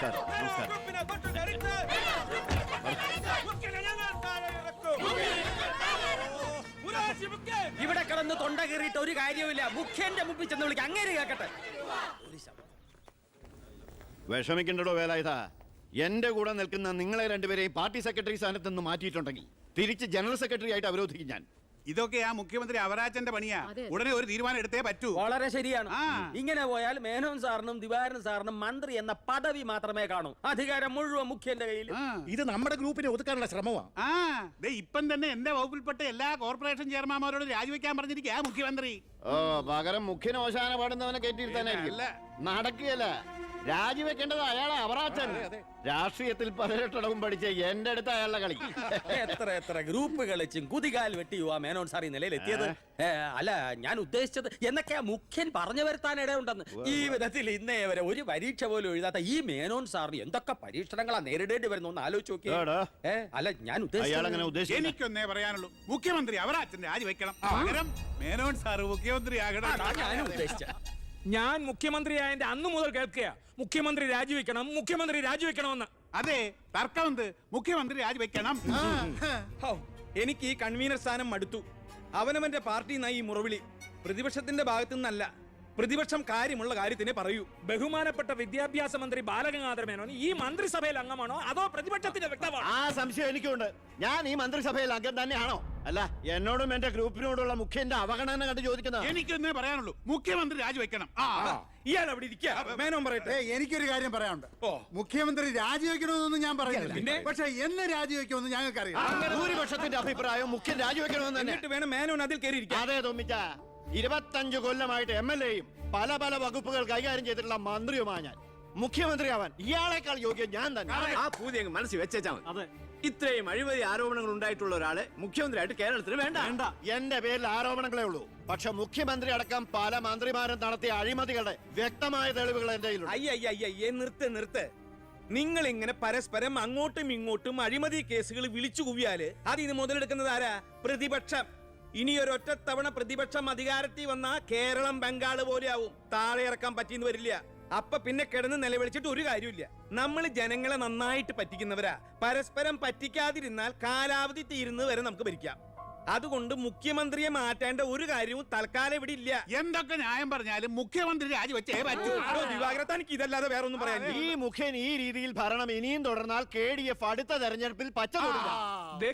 നമസ്കാരം നമസ്കാരം. ഇവിടെ കിടന്ന് തൊണ്ട കീറിയിട്ട് ഒരു കാര്യമില്ല. മുഖ്യന്റെ മുമ്പിൽ ചെന്ന് വിളിക്കാം. അങ്ങനെ കേക്കട്ടെ. വിഷമിക്കണ്ടോ വേലായുധ. എന്റെ കൂടെ നിൽക്കുന്ന നിങ്ങളെ രണ്ടുപേരെയും പാർട്ടി സെക്രട്ടറി സ്ഥാനത്ത് നിന്ന് മാറ്റിയിട്ടുണ്ടെങ്കിൽ തിരിച്ച് ജനറൽ സെക്രട്ടറി ആയിട്ട് അവരോധിക്കും ഞാൻ. ഇതൊക്കെ ആ മുഖ്യമന്ത്രി അവരാജന്റെ പണിയാ. ഉടനെ ഒരു തീരുമാനം എടുത്തേ പറ്റൂ. വളരെ ശരിയാണ്. ഇങ്ങനെ പോയാൽ മേനോൻ സാറിനും ദിവാരൻ സാറിനും മന്ത്രി എന്ന പദവി മാത്രമേ കാണൂ. അധികാരം മുഴുവൻ മുഖ്യന്റെ കയ്യിൽ. ഇത് നമ്മുടെ ഗ്രൂപ്പിനെ ഒതുക്കാനുള്ള ശ്രമമാണ്. ഇപ്പം തന്നെ എന്റെ വകുപ്പിൽപ്പെട്ട എല്ലാ കോർപ്പറേഷൻ ചെയർമാൻമാരോട് രാജിവെക്കാൻ പറഞ്ഞിരിക്കുക മുഖ്യമന്ത്രി. ഓ പകരം മുഖ്യന് ഓശാന പാടുന്നവനെ കയറ്റിയിരുത്താനായിരിക്കും. നടക്കുകയല്ല. രാജിവെക്കേണ്ടത് അയാളെ അവറാച്ചൻ. രാഷ്ട്രീയത്തിൽ 18 പഠിച്ച എന്റെ അടുത്ത് അയാളുടെ കളി. എത്ര ഗ്രൂപ്പ് കളിച്ചും കുതികാൽ വെട്ടിയുവാ മേനോൻ സാർ ഈ നിലയിലെത്തിയത്. അല്ല, ഞാൻ ഉദ്ദേശിച്ചത് എന്നൊക്കെയാ മുഖ്യൻ പറഞ്ഞു വരുത്താൻ ഇടയുണ്ടെന്ന്. ഈ വിധത്തിൽ ഇന്നേ വരെ ഒരു പരീക്ഷ പോലും എഴുതാത്ത ഈ മേനോൻ സാറിന് എന്തൊക്കെ പരീക്ഷണങ്ങളാ നേരിടേണ്ടി വരുന്നു ഒന്ന് ആലോചിച്ച് നോക്കിയേ. അല്ല, ഞാൻ ഉദ്ദേശിച്ചത് എനിക്കൊന്നേ പറയാനുള്ളൂ, മുഖ്യമന്ത്രി അവരാച്ചൻ രാജിവെക്കണം. പകരം മേനോൻ സാർ മുഖ്യമന്ത്രി ആകണം. ഞാനും ഉദ്ദേശിച്ച. ഞാൻ മുഖ്യമന്ത്രിയായതിന്റെ അന്ന് മുതൽ കേൾക്കുക മുഖ്യമന്ത്രി രാജിവെക്കണമെന്ന്. അതെ, തർക്കമെന്ത്? മുഖ്യമന്ത്രി രാജിവെക്കണം. എനിക്ക് ഈ കൺവീനർ സ്ഥാനം മടുത്തു. അവനവന്റെ പാർട്ടി നയി മുറവിളി പ്രതിപക്ഷത്തിന്റെ ഭാഗത്തു നിന്നല്ല. പ്രതിപക്ഷം കാര്യമുള്ള കാര്യത്തിനെ പറയൂ. ബഹുമാനപ്പെട്ട വിദ്യാഭ്യാസ മന്ത്രി ബാലഗംഗാധര മേനോൻ ഈ മന്ത്രിസഭയിൽ അംഗമാണോ അതോ പ്രതിപക്ഷത്തിന്റെ വ്യക്തമാണോ? ആ സംശയം എനിക്കുണ്ട്. ഞാൻ ഈ മന്ത്രിസഭയിൽ അംഗം തന്നെയാണോ? അല്ല, എന്നോടും എന്റെ ഗ്രൂപ്പിനോടുള്ള മുഖ്യന്റെ അവഗണന കണ്ട് ചോദിക്കുന്നത്. എനിക്കൊന്നേ പറയാനുള്ളൂ, മുഖ്യമന്ത്രി രാജിവെക്കണം. ഇയാൾ അവിടെ ഇരിക്കുക. മേനോൻ പറയട്ടെ. എനിക്കൊരു കാര്യം പറയാനുണ്ട്. മുഖ്യമന്ത്രി രാജിവെക്കണമെന്നൊന്നും ഞാൻ പറയുന്നില്ല. പക്ഷെ എന്ന് രാജിവെക്കുമെന്ന് ഞങ്ങൾക്കറിയാം. ഭൂരിപക്ഷത്തിന്റെ അഭിപ്രായം മുഖ്യൻ രാജിവെക്കണമെന്ന് തന്നെ. എന്നിട്ട് വേണം മേനോൻ അതിൽ കയറിയിരിക്കാം. അതെ തോമിച്ച, 25 കൊല്ലമായിട്ട് MLA-യും പല വകുപ്പുകൾ കൈകാര്യം ചെയ്തിട്ടുള്ള മന്ത്രിയുമാണ് ഞാൻ. മുഖ്യമന്ത്രിയാവാൻ ഇയാളെക്കാൾ യോഗ്യം ഞാൻ തന്നെ. ആ പൂതി അങ്ങ് മനസ്സിൽ വെച്ചാൽ മതി. ഇത്രയും അഴിമതി ആരോപണങ്ങൾ ഉണ്ടായിട്ടുള്ള ഒരാളെ മുഖ്യമന്ത്രിയായിട്ട് കേരളത്തിൽ വേണ്ട. എന്റെ പേരിൽ ആരോപണങ്ങളേ ഉള്ളൂ. പക്ഷെ മുഖ്യമന്ത്രി അടക്കം പല മന്ത്രിമാരും നടത്തിയ അഴിമതികളുടെ വ്യക്തമായ തെളിവുകൾ എന്റെ കയ്യിലുണ്ട്. അയ്യയ്യേ, നിർത്ത്. നിങ്ങൾ ഇങ്ങനെ പരസ്പരം അങ്ങോട്ടും ഇങ്ങോട്ടും അഴിമതി കേസുകൾ വിളിച്ചു കുവിയാല് അതിന് മുതലെടുക്കുന്നത് ആരാ? പ്രതിപക്ഷം. ഇനിയൊരൊറ്റ തവണ പ്രതിപക്ഷം അധികാരത്തിൽ വന്നാ കേരളം ബംഗാള് പോലെയാവും. താഴെ ഇറക്കാൻ പറ്റിയെന്ന് വരില്ല. അപ്പൊ പിന്നെ കിടന്ന് നിലവിളിച്ചിട്ട് ഒരു കാര്യമില്ല. നമ്മൾ ജനങ്ങളെ നന്നായിട്ട് പറ്റിക്കുന്നവരാ. പരസ്പരം പറ്റിക്കാതിരുന്നാൽ കാലാവധി തീരുന്നത് വരെ നമുക്ക് ഭരിക്കാം. അതുകൊണ്ട് മുഖ്യമന്ത്രിയെ മാറ്റേണ്ട ഒരു കാര്യവും തൽക്കാലം ഇവിടെ ഇല്ല. എന്തൊക്കെ ന്യായം പറഞ്ഞാലും മുഖ്യമന്ത്രി രാജിവെച്ചേ പറ്റൂ. ദിവാകര, തനിക്ക് ഇതല്ലാതെ വേറെ ഒന്നും പറയാൻ. ഈ മുഖ്യൻ ഈ രീതിയിൽ ഭരണം ഇനിയും തുടർന്നാൽ KDF അടുത്ത തെരഞ്ഞെടുപ്പിൽ പച്ച തൊടില്ല.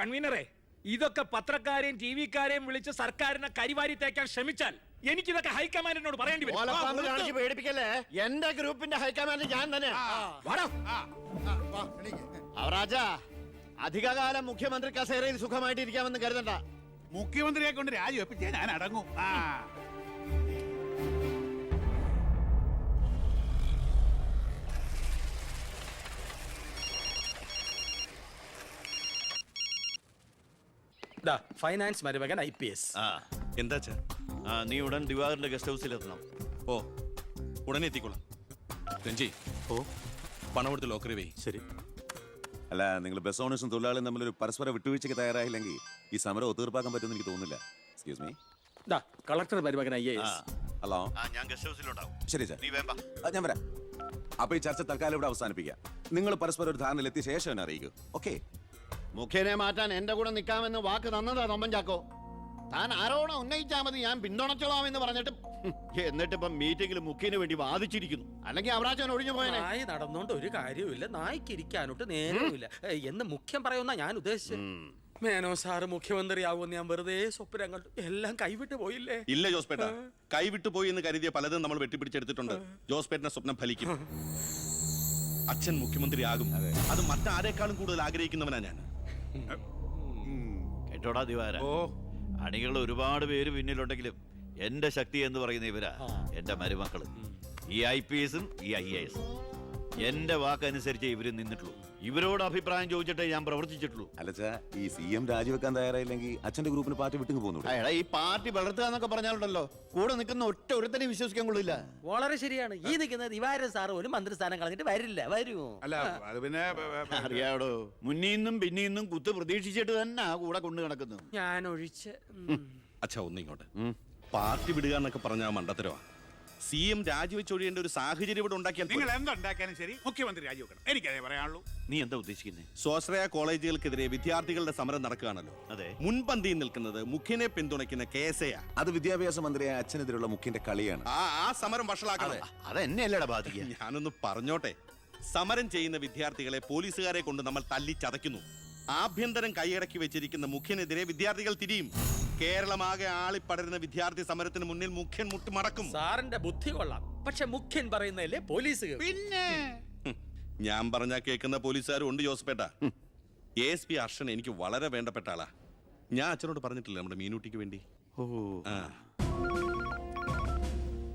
കൺവീനറെ, ഇതൊക്കെ പത്രക്കാരെയും TV-ക്കാരെയും വിളിച്ച് സർക്കാരിനെ കരിവാരി തേക്കാൻ ശ്രമിച്ചാൽ എനിക്കിതൊക്കെ ഹൈക്കമാൻഡിനോട് പറയേണ്ടി വരും. പേടിപ്പിക്കല്ലേ. എന്റെ ഗ്രൂപ്പിന്റെ ഹൈക്കമാൻഡ് ഞാൻ തന്നെ. അവറാജ, അധികകാലം മുഖ്യമന്ത്രി കസേരയിൽ സുഖമായിട്ട് ഇരിക്കാമെന്ന് കരുതണ്ട. മുഖ്യമന്ത്രിയെ കൊണ്ട് രാജിവെപ്പിച്ചേ ഞാൻ അടങ്ങും. ഫൈനാൻസ് മരുമകൻ IPS. എന്താ നീ ഉടൻ ദിവാകരന്റെ ഗസ്റ്റ് ഹൗസിൽ എത്തണം. ഓ, ഉടനെ എത്തിക്കോളാം. രഞ്ജി, പണം എടുത്ത് ലോക്കറി വേ. ശരി. അല്ല, നിങ്ങൾ ബസ് ഓണേഴ്സും തൊഴിലാളിയും തമ്മിലൊരു പരസ്പര വിട്ടുവീഴ്ചയ്ക്ക് തയ്യാറായില്ലെങ്കിൽ ഈ സമരം ഒത്തീർപ്പാക്കാൻ പറ്റുമെന്ന് എനിക്ക് തോന്നുന്നില്ല. Excuse me. കളക്ടർ മരുമകൻ IAS. ഹലോ. ഞാൻ ഗസ്റ്റ് ഹൗസിലുണ്ടാവും. ശരി സാർ, നീ വേണ്ട. ഞാൻ വരാം. അപ്പൊ ഈ ചർച്ച തൽക്കാലം ഇവിടെ അവസാനിപ്പിക്കാം. നിങ്ങൾ പരസ്പരം ഒരു ധാരണയിലെത്തിയ ശേഷം എന്നെ അറിയിക്കൂ. ഓക്കെ? മുഖ്യനെ മാറ്റാൻ എന്റെ കൂടെ നിൽക്കാമെന്ന് വാക്ക് തന്നതാ തൊമ്മൻ ചാക്കോ. താൻ ആരോണം ഉന്നയിച്ചാ മതി, ഞാൻ പിന്തുണച്ചോളാമെന്ന് പറഞ്ഞിട്ട് എന്നിട്ടിപ്പം മീറ്റിംഗിൽ മുഖ്യന് വേണ്ടി വാദിച്ചിരിക്കുന്നു. അല്ലെങ്കിൽ അവരാച്ചൻ ഒഴിഞ്ഞു പോയനെ. നായി നടന്നുകൊണ്ട് ഒരു കാര്യമില്ല. നായ്ക്ക് ഇരിക്കാനോട്ട് നേരമില്ല എന്ന് മുഖ്യം പറയുന്ന ഞാൻ ഉദ്ദേശിച്ചത്. മേനോ സാറ് മുഖ്യമന്ത്രിയാവുമെന്ന് ഞാൻ വെറുതെ സ്വപ്നം കണ്ടു. എല്ലാം കൈവിട്ട് പോയില്ലേ? ഇല്ല ജോസ്പേട്ട, കൈവിട്ടു പോയി എന്ന് കരുതിയ പലതും നമ്മൾ വെട്ടിപ്പിടിച്ചെടുത്തിട്ടുണ്ട്. ജോസ്പേട്ടന്റെ സ്വപ്നം ഫലിക്കും. അച്ഛൻ മുഖ്യമന്ത്രി ആകും. അത് മറ്റാരേക്കാളും കൂടുതൽ ആഗ്രഹിക്കുന്നവനാ ഞാൻ. കേട്ടോടാ ദിവാര, അണികൾ ഒരുപാട് പേര് പിന്നിലുണ്ടെങ്കിലും എന്റെ ശക്തി എന്ന് പറയുന്ന ഇവരാ എന്റെ മരുമക്കള്. ഈ IPS-ഉം ഈ IAS-ഉം എന്റെ വാക്കനുസരിച്ച് ഇവര് നിന്നിട്ടുള്ളൂ. ഇവരോട് അഭിപ്രായം ചോദിച്ചിട്ടേ ഞാൻ പ്രവർത്തിച്ചിട്ടുള്ളൂ. അല്ലച്ചാ, ഈ CM രാജിവെക്കാൻ തയ്യാറായില്ലെങ്കിൽ അച്ഛന്റെ ഗ്രൂപ്പിന് പാർട്ടി വിട്ടു പോകുന്നു. ഈ പാർട്ടി വളർത്തുക എന്നൊക്കെ പറഞ്ഞാലുണ്ടല്ലോ, കൂടെ നിൽക്കുന്ന ഒറ്റ ഒരുത്തനെ വിശ്വസിക്കാൻ കൊള്ളില്ല. വളരെ ശരിയാണ്. ഈ നിൽക്കുന്ന ദിവാരൻ സാറ് പോലും മന്ത്രിസ്ഥാനം കളഞ്ഞിട്ട് വരില്ല. വരുമോ? അല്ല, അത് പിന്നെ അറിയാടോ, മുന്നീന്നും പിന്നീന്നും കുത്ത് പ്രതീക്ഷിച്ചിട്ട് തന്നെ ആ കൂടെ കൊണ്ടു കിടക്കുന്നു. ഞാൻ ഒഴിച്ച്. അച്ഛാ, ഒന്നിങ്ങോട്ട്. പാർട്ടി വിടുക എന്നൊക്കെ പറഞ്ഞാൽ മണ്ടത്തരവാ. CM രാജിവെച്ചൊഴിയേണ്ട ഒരു സാഹചര്യം ഇവിടെ ഉണ്ടാക്കിയാൽ പോരെ? നിങ്ങൾ എന്തുണ്ടാക്കിയാലും ശരി മുഖ്യമന്ത്രി രാജിവെക്കണം. എനിക്കതേ പറയാനുള്ളൂ. നീ എന്താ ഉദ്ദേശിക്കുന്നത്? സ്വാശ്രയ കോളേജുകൾക്കെതിരെ വിദ്യാർത്ഥികളുടെ സമരം നടക്കുകയാണല്ലോ. അതെ. മുൻപന്തിയിൽ നിൽക്കുന്നത് മുഖ്യനെ പിന്തുണയ്ക്കുന്ന കേസയാ. അത് വിദ്യാഭ്യാസ മന്ത്രിയായ അച്ഛനെതിരുള്ള മുഖ്യന്റെ കളിയാണ്. ആ സമരം വഷളാക്കണം. അതെന്നെയല്ലടാ ബാധിക്കുക. ഞാനൊന്ന് പറഞ്ഞോട്ടെ. സമരം ചെയ്യുന്ന വിദ്യാർത്ഥികളെ പോലീസുകാരെ കൊണ്ട് നമ്മൾ തല്ലിച്ചതയ്ക്കുന്നു. ആഭ്യന്തരം കൈയടക്കി വെച്ചിരിക്കുന്ന മുഖ്യനെതിരെ വിദ്യാർത്ഥികൾ തിരിയും. കേരളമാകെ ആളിപ്പടരുന്ന വിദ്യാർത്ഥി സമരത്തിന് മുന്നിൽ മുഖ്യൻ മുട്ടുമടക്കും. സാറിന്റെ ബുദ്ധി കൊള്ളാം, പക്ഷെ മുഖ്യൻ പറയുന്നതല്ലേ പോലീസ് കേൾക്കൂ. പിന്നെ ഞാൻ പറഞ്ഞാ കേൾക്കുന്ന പോലീസുകാരും ഉണ്ട് ജോസഫേട്ട. ASP അർഷൻ എനിക്ക് വളരെ വേണ്ടപ്പെട്ട ആളാ. ഞാൻ അച്ഛനോട് പറഞ്ഞിട്ടില്ല നമ്മുടെ മീനൂട്ടിക്ക് വേണ്ടി. ആ.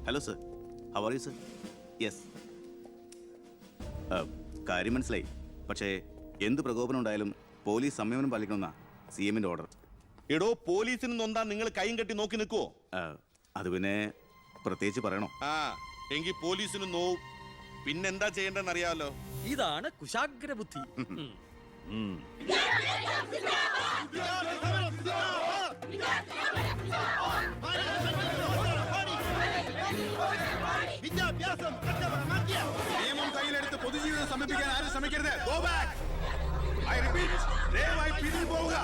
Hello sir, how are you sir? Yes, കാര്യം മനസ്സിലായി. പക്ഷേ എന്ത് പ്രകോപനം ഉണ്ടായാലും പോലീസ് സംയമനം പാലിക്കണമെന്നാ CM-ന്റെ ഓർഡർ. എടോ, പോലീസിന് നൊന്താ നിങ്ങൾ കൈയും കെട്ടി നോക്കി നിൽക്കുവോ? അത് പിന്നെ പ്രത്യേകിച്ച് പറയണോ? ആ, എങ്കിൽ പോലീസിന് നോവും. പിന്നെന്താ ചെയ്യേണ്ടെന്ന് അറിയാമല്ലോ. ഇതാണ് കുശാഗ്ര ബുദ്ധി. നിയമം കയ്യിലെടുത്ത് പൊതുജീവിതം സമർപ്പിക്കാൻ ആരും ശ്രമിക്കരുത്. Go back. I repeat, ദയവായി പിരിഞ്ഞു പോവുക.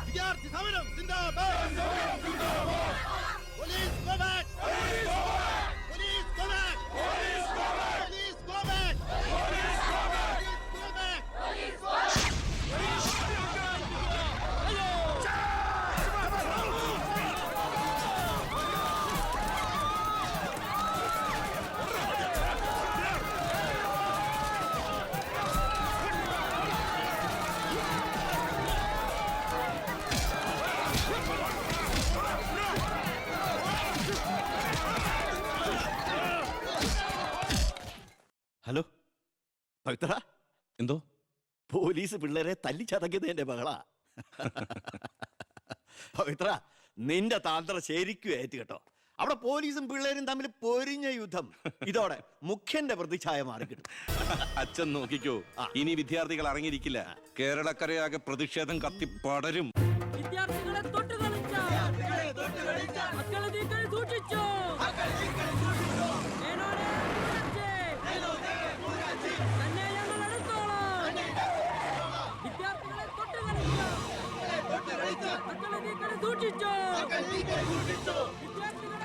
വിദ്യാർത്ഥി സമരം സിന്ദാബാദ്. Police go back. Police go back. Police go back. Police go back. Police go back. Police go back. Police go back. Hello Pavithra, എന്തോ പോലീസ് പിള്ളേരെ തല്ലിച്ചതക്കിയത് എന്റെ മകളാ. പവിത്ര, നിന്റെ താന്ത്രം ശരിക്കും ഏറ്റ് കേട്ടോ. അവിടെ പോലീസും പിള്ളേരും തമ്മിൽ പൊരിഞ്ഞ യുദ്ധം. ഇതോടെ മുഖ്യന്റെ പ്രതിച്ഛായ മാറിക്കിട്ടും. അച്ഛൻ നോക്കിക്കോ, ഇനി വിദ്യാർത്ഥികൾ ഇറങ്ങിയിരിക്കില്ല. കേരളക്കരയാകെ പ്രതിഷേധം കത്തിപ്പടരും. വിദ്യാർത്ഥികളെ തൊട്ട് കളിച്ചോ, മക്കളെ നീക്കൾ സൂക്ഷിച്ചോ, തന്നെ ഞങ്ങൾ എടുത്തോളാം. വിദ്യാർത്ഥികളെ തൊട്ട് കളിച്ചോ, മക്കളെ നീക്കൾ സൂക്ഷിച്ചോ, വിദ്യാർത്ഥികളെ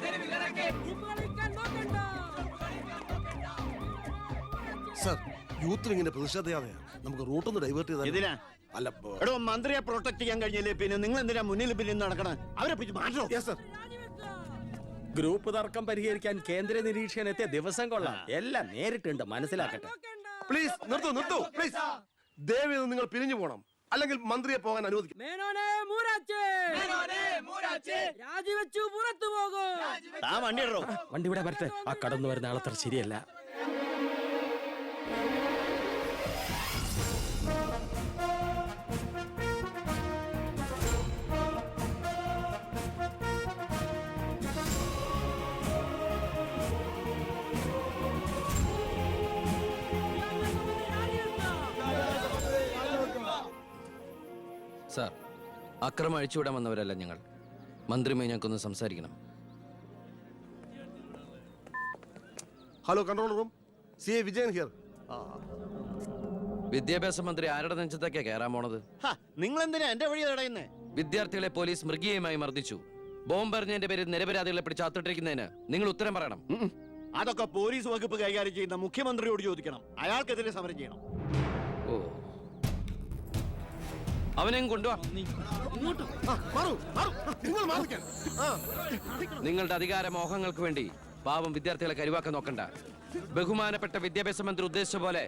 തെരുവിലിറക്കി, ഗ്രൂപ്പ് കളിക്കാൻ നോക്കണ്ട. സർ, യൂത്തിന് ഇങ്ങനെ പ്രതിഷേധയാതെയാ നമുക്ക് റൂട്ടൊന്ന് ഡൈവേർട്ട് ചെയ്താൽ. ഇതിനാ അല്ല, എടോ, മന്ത്രിയെ പ്രൊട്ടക്ട് ചെയ്യാൻ കഴിഞ്ഞില്ലേ പിന്നെ നിങ്ങൾ എന്തിനാ മുന്നിൽ പിന്നിൽ നടക്കണം? അവരെ പിടിച്ച് മാറ്റോ. സർ, ഗ്രൂപ്പ് തർക്കം പരിഹരിക്കാൻ കേന്ദ്ര നിരീക്ഷകൻ എത്തിയ ദിവസം കൊള്ളാം. എല്ലാം നേരിട്ടുണ്ട്, മനസ്സിലാക്കട്ടെ. പ്ലീസ് നിർത്തൂ പ്ലീസ്. ദയവ് ചെയ്ത് നിങ്ങൾ പിരിഞ്ഞു പോകണം, അല്ലെങ്കിൽ മന്ത്രിയെ പോകാൻ അനുവദിക്കും. മേനോനെ മൂരാച്ചേ, രാജിവെച്ചു പുറത്തു പോകും. ആ വണ്ടി ഇടോ. വണ്ടി ഇവിടെ വരട്ടെ. ആ കടന്നു വരുന്ന ആളത്ര ശരിയല്ല. സാർ, അക്രമം അഴിച്ചുവിടാൻ വന്നവരല്ല ഞങ്ങൾ. മന്ത്രിയുമായി ഞങ്ങൾക്കൊന്ന് സംസാരിക്കണം. Hello, control room, CA Vijayan here. വിദ്യാഭ്യാസ മന്ത്രി ആരുടെ നെഞ്ചത്തൊക്കെയാ കയറാൻ പോണത്? നിങ്ങൾ എന്തിനാ എന്റെ വഴി തടയുന്നേ? വിദ്യാർത്ഥികളെ പോലീസ് മൃഗീയമായി മർദ്ദിച്ചു. ബോംബെറിഞ്ഞതിന്റെ പേരിൽ നിരപരാധികളെ പിടിച്ച് അത്തിട്ടിരിക്കുന്നതിന് നിങ്ങൾ ഉത്തരം പറയണം. അതൊക്കെ പോലീസ് വകുപ്പ് കൈകാര്യം ചെയ്യുന്ന മുഖ്യമന്ത്രിയോട് ചോദിക്കണം. അയാൾക്കെതിരെ സമരം ചെയ്യണം. ഓ, അവനെയും കൊണ്ടുവാ. നിങ്ങളുടെ അധികാര മോഹങ്ങൾക്ക് വേണ്ടി പാവം വിദ്യാർത്ഥികളെ കരുവാക്കാൻ നോക്കണ്ട. ബഹുമാനപ്പെട്ട വിദ്യാഭ്യാസ മന്ത്രി ഉദ്ദേശിച്ച പോലെ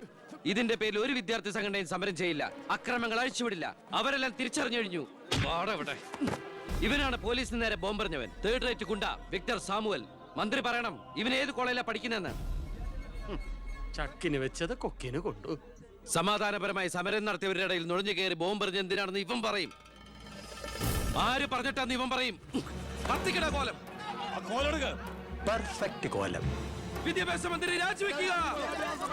ഇതിന്റെ പേരിൽ ഒരു വിദ്യാർത്ഥി സംഘടനയും സമരം ചെയ്യില്ല, അക്രമങ്ങൾ അഴിച്ചുവിടില്ല. അവരെല്ലാം തിരിച്ചറിഞ്ഞു കഴിഞ്ഞു. ഇവനാണ് പോലീസിന് നേരെ ബോംബെറിഞ്ഞവൻ. 3rd റേറ്റ് ഗുണ്ട വിക്ടർ സാമുവൽ. മന്ത്രി പറയണം ഇവൻ ഏത് കോളേജിലാണ് പഠിക്കുന്നതെന്ന്. ചക്കിന് വെച്ചത് കൊക്കിന് കൊണ്ടു. സമാധാനപരമായി സമരം നടത്തിയവരുടെ ഇടയിൽ നുഴഞ്ഞു കയറി ബോംബെറിഞ്ഞ് എന്തിനാണെന്ന് ഇവൻ പറയും. ആര് പറഞ്ഞിട്ടാന്ന് ഇവൻ പറയും. കത്തിക്കട കോലം. പെർഫെക്റ്റ് കോലം. വിദ്യാഭ്യാസ മന്ത്രി രാജിവെക്കുക.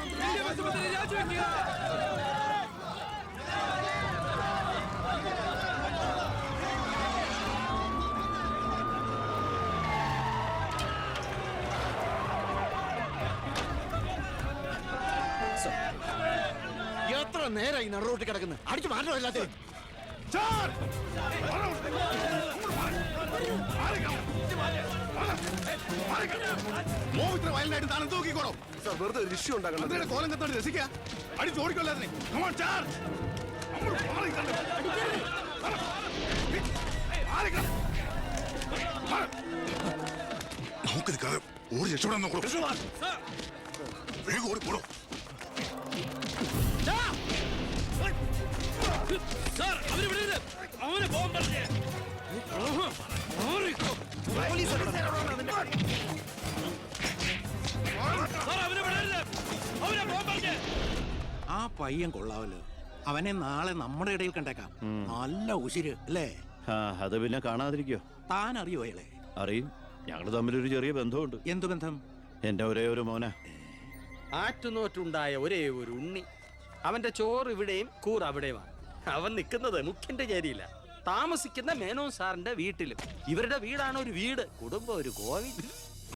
വിദ്യാഭ്യാസ മന്ത്രി രാജിവെക്കുക. എത്ര നേരായി നടുറോട്ടി കിടക്കുന്നത് അടിച്ചു മാറ്റോ എല്ലാത്തിനും വയലിനായിട്ട് താനും തൂക്കിക്കോളൂ വെറുതെ ഒരു ഇഷ്യൂ ഉണ്ടാക്കണം കോലം കത്തോട് രസിക്കുക അടിച്ചോടിക്കൊല്ലാതിനെ നമുക്ക് നിൽക്കാതെ ഓടി രക്ഷപ്പെടാൻ നോക്കൂ വേഗം ഓടിപ്പോടോ അവനെ പോകാൻ പറഞ്ഞേ ആ പയ്യൻ കൊള്ളാവല്ലോ അവനെ നാളെ നമ്മുടെ ഇടയിൽ കണ്ടേക്കാം നല്ല ഉശിര് അല്ലേ അത് പിന്നെ കാണാതിരിക്കോ? താൻ അറിയോ അയാളെ? അറിയും. ഞങ്ങൾ തമ്മിലൊരു ചെറിയ ബന്ധമുണ്ട്. എന്തു ബന്ധം? എന്റെ ഒരേ ഒരു മോന. ആറ്റുനോറ്റുണ്ടായ ഒരേ ഒരു ഉണ്ണി. അവന്റെ ചോറ് ഇവിടെയും കൂർ അവിടെയുമാണ്. അവൻ നിൽക്കുന്നത് മുഖ്യന്റെ ചേരിയില്ല, താമസിക്കുന്ന മേനോൻ സാറിന്റെ വീട്ടിലും. ഇവരുടെ വീടാണ് ഒരു വീട്, കുടുംബം ഒരു കോവിൽ.